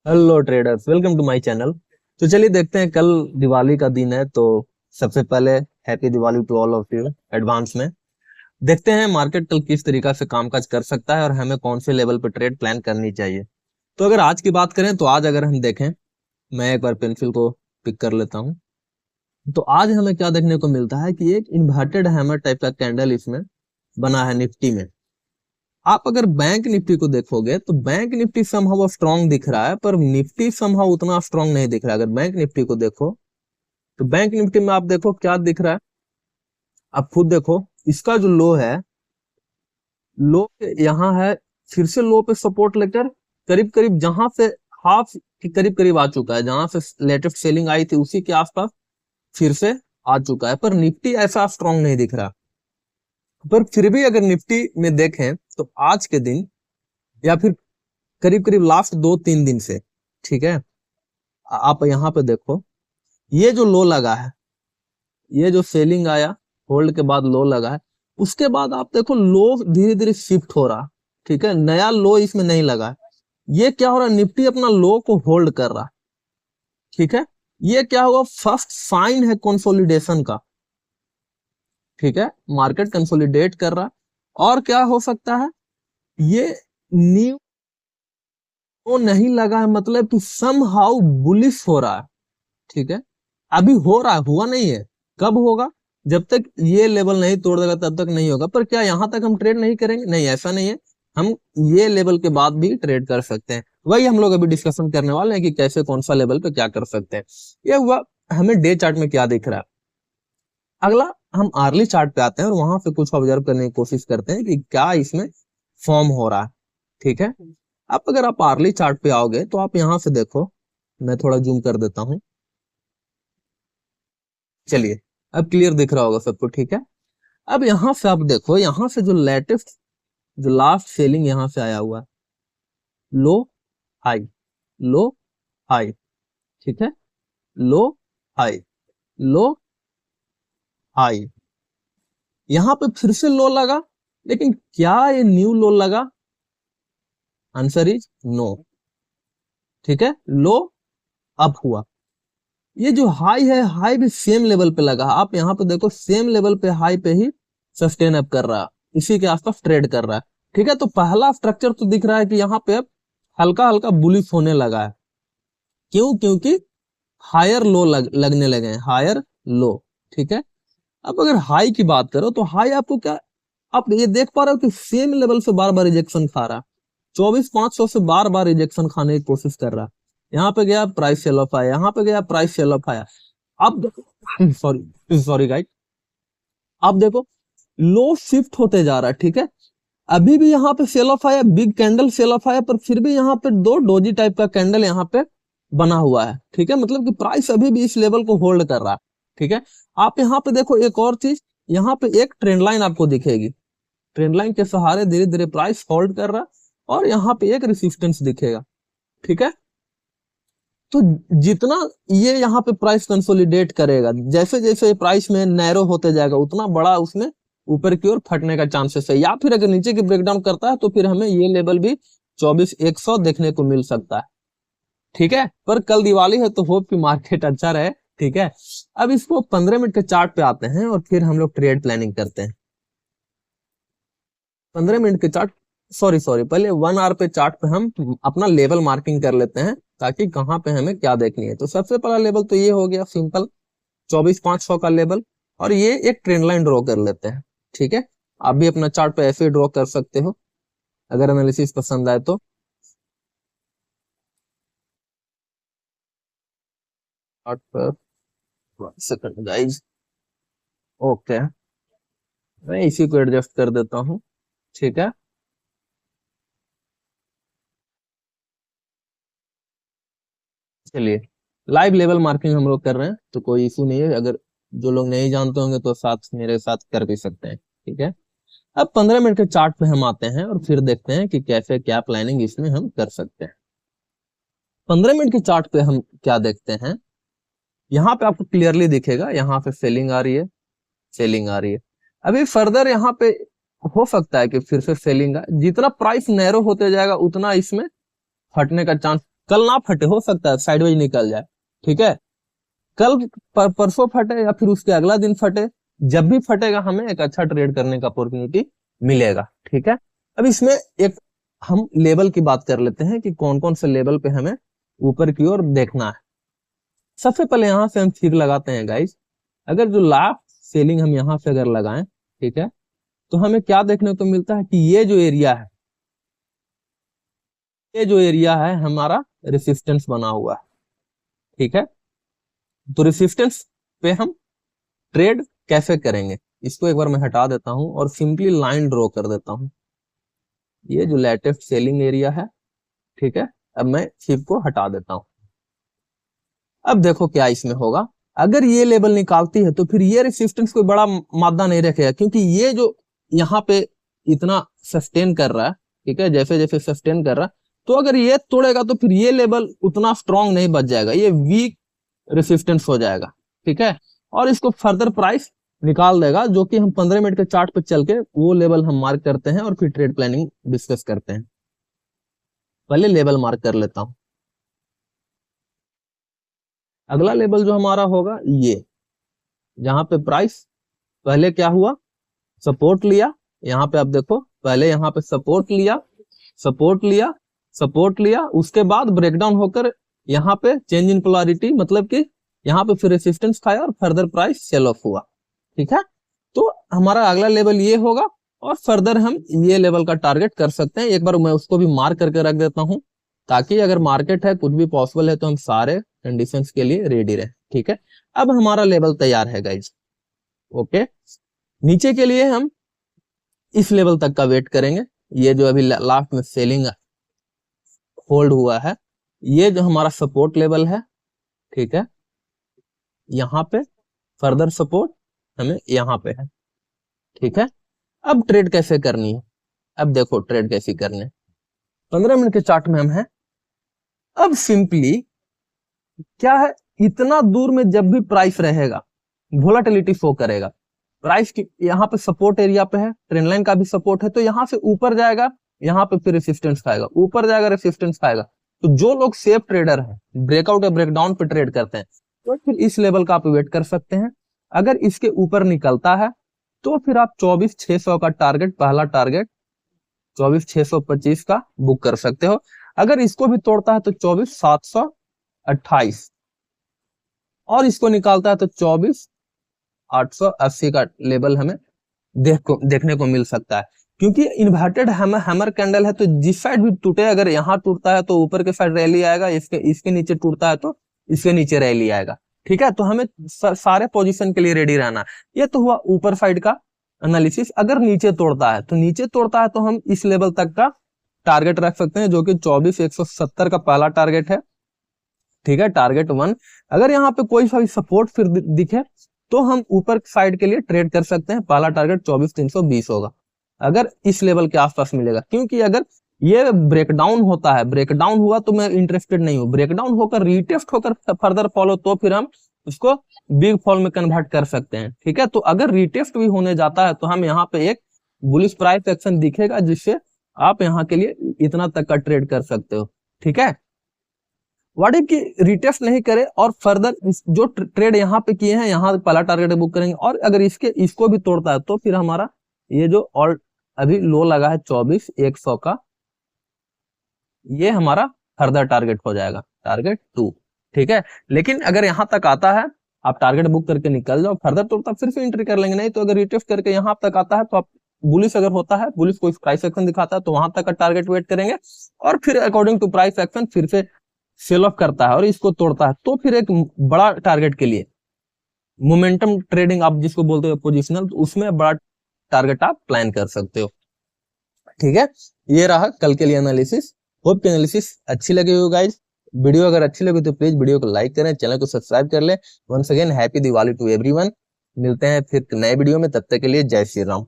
Hello traders, welcome to my channel. तो चलिए देखते हैं, कल दिवाली का दिन है तो सबसे पहले happy Diwali to all of you advance में। देखते हैं मार्केट कल किस तरीका से कामकाज कर सकता है और हमें कौन से लेवल पे ट्रेड प्लान करनी चाहिए। तो अगर आज की बात करें तो आज अगर हम देखें, मैं एक बार पेंसिल को पिक कर लेता हूं। तो आज हमें क्या देखने को मिलता है कि एक इन्वर्टेड हैमर टाइप का कैंडल इसमें बना है निफ्टी में। आप अगर बैंक निफ्टी को देखोगे तो बैंक निफ्टी समहाउ स्ट्रांग दिख रहा है, पर निफ्टी समहाउ उतना स्ट्रांग नहीं दिख रहा है। अगर बैंक निफ्टी को देखो तो बैंक निफ्टी में आप देखो क्या दिख रहा है, आप खुद देखो। इसका जो लो है, लो यहाँ है, फिर से लो पे सपोर्ट लेकर करीब करीब जहां से हाफ के करीब करीब आ चुका है, जहां से लेटेस्ट सेलिंग आई थी उसी के आसपास फिर से आ चुका है। पर निफ्टी ऐसा स्ट्रांग नहीं दिख रहा। पर फिर भी अगर निफ्टी में देखें तो आज के दिन या फिर करीब करीब लास्ट 2-3 दिन से, ठीक है, आप यहाँ पे देखो, ये जो लो लगा है, ये जो सेलिंग आया, होल्ड के बाद लो लगा है, उसके बाद आप देखो लो धीरे धीरे शिफ्ट हो रहा, ठीक है, नया लो इसमें नहीं लगा है। ये क्या हो रहा है, निफ्टी अपना लो को होल्ड कर रहा, ठीक है। ये क्या होगा, फर्स्ट साइन है कंसोलिडेशन का, ठीक है, मार्केट कंसोलिडेट कर रहा। और क्या हो सकता है, ये न्यू तो नहीं लगा है, मतलब कि समहाउ बुलिश हो रहा है, ठीक है। अभी हो रहा है, हुआ नहीं है। कब होगा, जब तक ये लेवल नहीं तोड़ देगा तब तक नहीं होगा। पर क्या यहां तक हम ट्रेड नहीं करेंगे? नहीं, ऐसा नहीं है। हम ये लेवल के बाद भी ट्रेड कर सकते हैं। वही हम लोग अभी डिस्कशन करने वाले हैं कि कैसे कौन सा लेवल पे क्या कर सकते हैं। ये हुआ। हमें डे चार्ट में क्या दिख रहा है। अगला हम आर्ली चार्ट पे आते हैं और वहां पे कुछ ऑब्जर्व करने की कोशिश करते हैं कि क्या इसमें फॉर्म हो रहा है, ठीक है। अब अगर आप आर्ली चार्ट पे आओगे तो आप यहां से देखो, मैं थोड़ा जूम कर देता हूं। चलिए, अब क्लियर दिख रहा होगा सबको, ठीक है। अब यहां से आप देखो, यहां से जो लेटेस्ट, जो लास्ट सेलिंग यहां से आया हुआ है, लो हाई, लो हाई, ठीक है, लो हाई, लो हाई, यहां पे फिर से लो लगा। लेकिन क्या ये न्यू लो लगा? आंसर इज नो, ठीक है। लो अप हुआ। ये जो हाई है, हाई भी सेम लेवल पे लगा। आप यहाँ पे देखो, सेम लेवल पे हाई पे ही सस्टेन अप कर रहा है, इसी के आसपास ट्रेड कर रहा है, ठीक है। तो पहला स्ट्रक्चर तो दिख रहा है कि यहाँ पे अब हल्का हल्का बुलिश होने लगा है। क्यों? क्योंकि हायर लो लगने लगे हैं, हायर लो, ठीक है। अब अगर हाई की बात करो तो हाई आपको क्या, आप ये देख पा रहे हो कि सेम लेवल से बार बार रिजेक्शन खा रहा है। 24,500 से बार बार रिजेक्शन खाने की कोशिश कर रहा है। यहाँ पे गया प्राइस सेल ऑफ आया, यहाँ पे गया प्राइस सेल ऑफ आया। अब देखो, सॉरी सॉरी गाइड, अब देखो लो शिफ्ट होते जा रहा है, ठीक है। अभी भी यहाँ पे सेल ऑफ आया, बिग कैंडल सेल ऑफ आया, पर फिर भी यहाँ पे दो डोजी टाइप का कैंडल यहाँ पे बना हुआ है, ठीक है। मतलब कि प्राइस अभी भी इस लेवल को होल्ड कर रहा है, ठीक है। आप यहाँ पे देखो एक और चीज, यहाँ पे एक ट्रेंड लाइन आपको दिखेगी। ट्रेंड लाइन के सहारे धीरे धीरे प्राइस होल्ड कर रहा है और यहाँ पे एक रेसिस्टेंस दिखेगा, ठीक है। तो जितना ये यहाँ पे प्राइस कंसोलिडेट करेगा, जैसे जैसे प्राइस में नैरो होते जाएगा, उतना बड़ा उसमें ऊपर की ओर फटने का चांसेस है। या फिर अगर नीचे की ब्रेकडाउन करता है तो फिर हमें ये लेवल भी 24,100 देखने को मिल सकता है, ठीक है। पर कल दिवाली है तो होप कि मार्केट अच्छा रहे, ठीक है। अब इसको 15 मिनट के चार्ट पे आते हैं और फिर हम लोग ट्रेड प्लानिंग करते हैं। 15 मिनट के चार्ट, सॉरी सॉरी, पहले 1 आवर पे चार्ट पे हम अपना लेवल मार्किंग कर लेते हैं, ताकि कहाँ पे हमें क्या देखनी है। तो सबसे पहला लेवल तो ये हो गया सिंपल, 24,500 का लेवल। और ये एक ट्रेंड लाइन ड्रॉ कर लेते हैं, ठीक है। आप भी अपना चार्ट पे ऐसे ड्रॉ कर सकते हो अगर एनालिसिस पसंद आए तो। चार्ट पर सेकंड गाइज, ओके, मैं इसी को एडजस्ट कर देता हूँ, ठीक है। चलिए, लाइव लेवल मार्किंग हम लोग कर रहे हैं तो कोई इशू नहीं है। अगर जो लोग नहीं जानते होंगे तो साथ मेरे साथ कर भी सकते हैं, ठीक है। अब 15 मिनट के चार्ट पे हम आते हैं और फिर देखते हैं कि कैसे क्या प्लानिंग इसमें हम कर सकते हैं। 15 मिनट के चार्ट पे हम क्या देखते हैं, यहाँ पे आपको क्लियरली दिखेगा, यहाँ पे सेलिंग आ रही है, सेलिंग आ रही है। अभी फर्दर यहाँ पे हो सकता है कि फिर से सेलिंग आए। जितना प्राइस नैरो होते जाएगा उतना इसमें फटने का चांस कल ना फटे, हो सकता है साइडवेज निकल जाए, ठीक है, कल परसों फटे या फिर उसके अगला दिन फटे, जब भी फटेगा हमें एक अच्छा ट्रेड करने का अपॉर्चुनिटी मिलेगा, ठीक है। अब इसमें एक हम लेवल की बात कर लेते हैं कि कौन कौन से लेवल पे हमें ऊपर की ओर देखना है। सबसे पहले यहां से हम फिर लगाते हैं गाइस, अगर जो लास्ट सेलिंग हम यहां से अगर लगाएं, ठीक है, तो हमें क्या देखने को मिलता है कि ये जो एरिया है, ये जो एरिया है हमारा रेसिस्टेंस बना हुआ है, ठीक है। तो रेसिस्टेंस पे हम ट्रेड कैसे करेंगे, इसको एक बार मैं हटा देता हूं और सिंपली लाइन ड्रॉ कर देता हूं। ये जो लेटेस्ट सेलिंग एरिया है, ठीक है, अब मैं शिप को हटा देता हूं। अब देखो क्या इसमें होगा, अगर ये लेवल निकालती है तो फिर ये रेसिस्टेंस कोई बड़ा मादा नहीं रखेगा, क्योंकि ये जो यहाँ पे इतना सस्टेन कर रहा है, ठीक है, जैसे जैसे सस्टेन कर रहा है, तो अगर ये तोड़ेगा तो फिर ये लेवल उतना स्ट्रांग नहीं बच जाएगा, ये वीक रेसिस्टेंस हो जाएगा, ठीक है, और इसको फर्दर प्राइस निकाल देगा, जो कि हम 15 मिनट के चार्ट पे चल के वो लेवल हम मार्क करते हैं और फिर ट्रेड प्लानिंग डिस्कस करते हैं। पहले लेवल मार्क कर लेता हूं। अगला लेवल जो हमारा होगा ये, जहां पे प्राइस पहले क्या हुआ, सपोर्ट लिया, यहाँ पे आप देखो पहले यहाँ पे सपोर्ट लिया, सपोर्ट लिया, सपोर्ट लिया, उसके बाद ब्रेकडाउन होकर यहाँ पे चेंज इन पोलैरिटी, मतलब कि यहाँ पे फिर रेसिस्टेंस खाया और फर्दर प्राइस सेल ऑफ हुआ, ठीक है। तो हमारा अगला लेवल ये होगा और फर्दर हम ये लेवल का टारगेट कर सकते हैं। एक बार मैं उसको भी मार्क करके रख देता हूं, ताकि अगर मार्केट है कुछ भी पॉसिबल है तो हम सारे कंडीशंस के लिए रेडी रहे, ठीक है। अब हमारा लेवल तैयार है गाइज, ओके। नीचे के लिए हम इस लेवल तक का वेट करेंगे, ये जो अभी लास्ट में सेलिंग होल्ड हुआ है, ये जो हमारा सपोर्ट लेवल है, ठीक है, यहाँ पे फर्दर सपोर्ट हमें यहाँ पे है, ठीक है। अब ट्रेड कैसे करनी है, अब देखो ट्रेड कैसे करनी है, 15 मिनट के चार्ट में हम हैं। अब सिंपली क्या है, इतना दूर में जब भी प्राइस रहेगा वोलेटिलिटी शो करेगा, प्राइस की यहाँ पे सपोर्ट एरिया पे है, ट्रेंड लाइन का भी सपोर्ट है, तो यहाँ से ऊपर जाएगा, यहाँ पे फिर रेसिस्टेंस खाएगा, ऊपर जाएगा रेसिस्टेंस खाएगा। तो जो लोग सेफ ट्रेडर है, ब्रेकआउट या ब्रेकडाउन पे ट्रेड करते हैं, तो फिर इस लेवल का आप वेट कर सकते हैं। अगर इसके ऊपर निकलता है तो फिर आप 24,600 का टारगेट, पहला टारगेट 24,625 का बुक कर सकते हो। अगर इसको भी तोड़ता है तो 24,728, और इसको निकालता है तो 24,880 का लेवल हमें देखने को मिल सकता है, क्योंकि इन्वर्टेड हैमर कैंडल है, तो जिस साइड भी टूटे, अगर यहाँ टूटता है तो ऊपर के साइड रैली आएगा, इसके नीचे टूटता है तो इसके नीचे रैली आएगा, ठीक है। तो हमें सारे पोजीशन के लिए रेडी रहना। ये तो हुआ ऊपर साइड का एनालिसिस। अगर नीचे तोड़ता है, तो नीचे तोड़ता है तो हम इस लेवल तक का टारगेट रख सकते हैं, जो कि 24,170 का पहला टारगेट है, ठीक है, टारगेट 1। अगर यहाँ पे कोई सा भी सपोर्ट फिर दिखे तो हम ऊपर साइड के लिए ट्रेड कर सकते हैं, पहला टारगेट 24,320 होगा, अगर इस लेवल के आसपास मिलेगा। क्योंकि अगर ये ब्रेकडाउन होता है, ब्रेकडाउन हुआ तो मैं इंटरेस्टेड नहीं हूँ, ब्रेकडाउन होकर रिटेस्ट होकर फर्दर फॉलो, तो फिर हम उसको बिग फॉल में कन्वर्ट कर सकते हैं, ठीक है। तो अगर रिटेस्ट भी होने जाता है तो हम यहाँ पे एक बुलिश प्राइस एक्शन दिखेगा, जिससे आप यहाँ के लिए इतना तक का ट्रेड कर सकते हो, ठीक है। व्हाट इफ की रिटेस्ट नहीं करे और फर्दर जो ट्रेड यहाँ पे किए हैं, यहाँ पहला टारगेट बुक करेंगे, और अगर इसको भी तोड़ता है तो फिर हमारा ये जो और अभी लो लगा है 24,100 का, ये हमारा फर्दर टारगेट हो जाएगा, टारगेट 2, ठीक है। लेकिन अगर यहाँ तक आता है, आप टारगेट बुक करके निकल जाओ, फर्दर तोड़ता फिर से एंट्री कर लेंगे। नहीं तो अगर रिटेस्ट करके यहाँ तक आता है तो आप बुलिश अगर होता है, बुलिश कोई प्राइस एक्शन दिखाता है तो वहां तक का टारगेट वेट करेंगे, और फिर अकॉर्डिंग टू प्राइस एक्शन फिर से सेल ऑफ करता है और इसको तोड़ता है, तो फिर एक बड़ा टारगेट के लिए मोमेंटम ट्रेडिंग आप जिसको बोलते हो पोजिशनल, तो उसमें बड़ा टारगेट आप प्लान कर सकते हो, ठीक है। ये रहा कल के लिए एनालिसिस। होप की एनालिसिस अच्छी लगी हो गाइज। वीडियो अगर अच्छी लगी तो प्लीज वीडियो को लाइक करें, चैनल को सब्सक्राइब कर ले। Once again happy Diwali to everyone. मिलते हैं फिर नए वीडियो में, तब तक के लिए जय श्री राम।